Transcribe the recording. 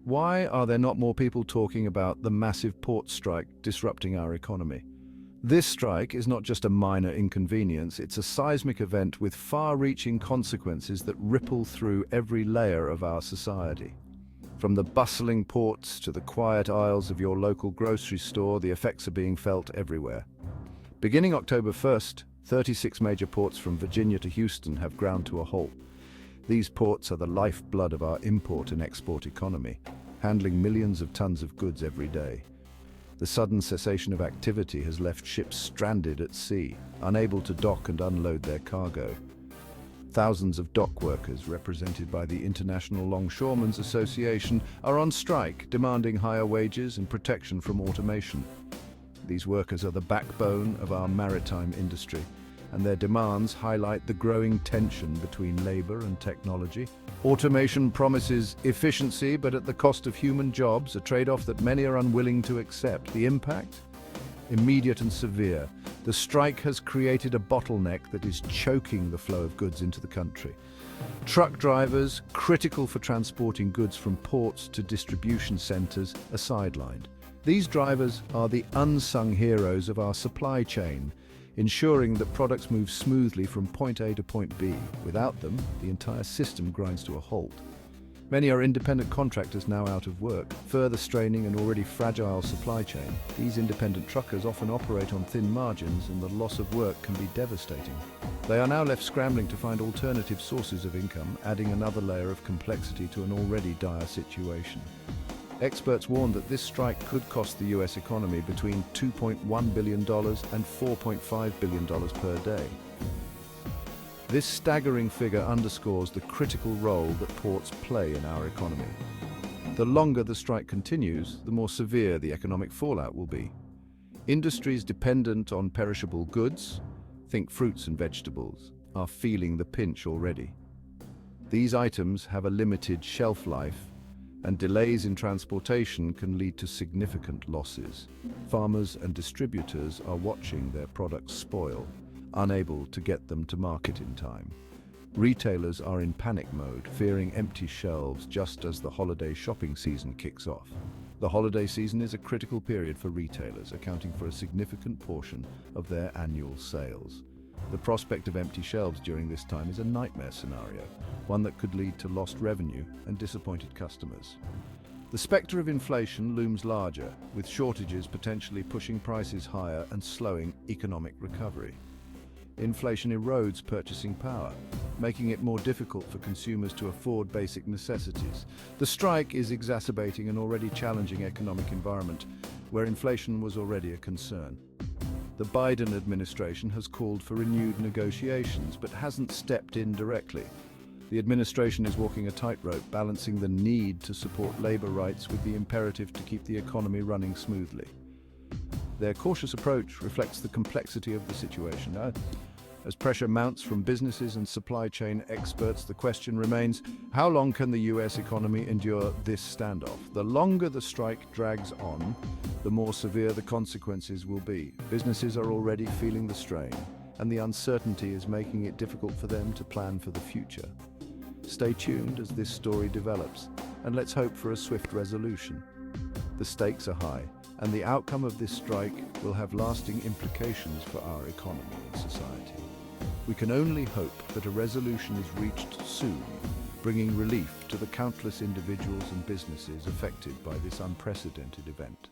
Why are there not more people talking about the massive port strike disrupting our economy? This strike is not just a minor inconvenience, it's a seismic event with far-reaching consequences that ripple through every layer of our society. From the bustling ports to the quiet aisles of your local grocery store, the effects are being felt everywhere. Beginning October 1st, 36 major ports from Virginia to Houston have ground to a halt. These ports are the lifeblood of our import and export economy, handling millions of tons of goods every day. The sudden cessation of activity has left ships stranded at sea, unable to dock and unload their cargo. Thousands of dock workers, represented by the International Longshoremen's Association, are on strike, demanding higher wages and protection from automation. These workers are the backbone of our maritime industry, and their demands highlight the growing tension between labor and technology. Automation promises efficiency, but at the cost of human jobs, a trade-off that many are unwilling to accept. The impact? Immediate and severe. The strike has created a bottleneck that is choking the flow of goods into the country. Truck drivers, critical for transporting goods from ports to distribution centers, are sidelined. These drivers are the unsung heroes of our supply chain, ensuring that products move smoothly from point A to point B. Without them, the entire system grinds to a halt. Many are independent contractors now out of work, further straining an already fragile supply chain. These independent truckers often operate on thin margins, and the loss of work can be devastating. They are now left scrambling to find alternative sources of income, adding another layer of complexity to an already dire situation. Experts warn that this strike could cost the US economy between $2.1 billion and $4.5 billion per day. This staggering figure underscores the critical role that ports play in our economy. The longer the strike continues, the more severe the economic fallout will be. Industries dependent on perishable goods, think fruits and vegetables, are feeling the pinch already. These items have a limited shelf life, and delays in transportation can lead to significant losses. Farmers and distributors are watching their products spoil, unable to get them to market in time. Retailers are in panic mode, fearing empty shelves just as the holiday shopping season kicks off. The holiday season is a critical period for retailers, accounting for a significant portion of their annual sales. The prospect of empty shelves during this time is a nightmare scenario, one that could lead to lost revenue and disappointed customers. The specter of inflation looms larger, with shortages potentially pushing prices higher and slowing economic recovery. Inflation erodes purchasing power, making it more difficult for consumers to afford basic necessities. The strike is exacerbating an already challenging economic environment, where inflation was already a concern. The Biden administration has called for renewed negotiations, but hasn't stepped in directly. The administration is walking a tightrope, balancing the need to support labor rights with the imperative to keep the economy running smoothly. Their cautious approach reflects the complexity of the situation. As pressure mounts from businesses and supply chain experts, the question remains, how long can the US economy endure this standoff? The longer the strike drags on, the more severe the consequences will be. Businesses are already feeling the strain, and the uncertainty is making it difficult for them to plan for the future. Stay tuned as this story develops, and let's hope for a swift resolution. The stakes are high, and the outcome of this strike will have lasting implications for our economy and society. We can only hope that a resolution is reached soon, bringing relief to the countless individuals and businesses affected by this unprecedented event.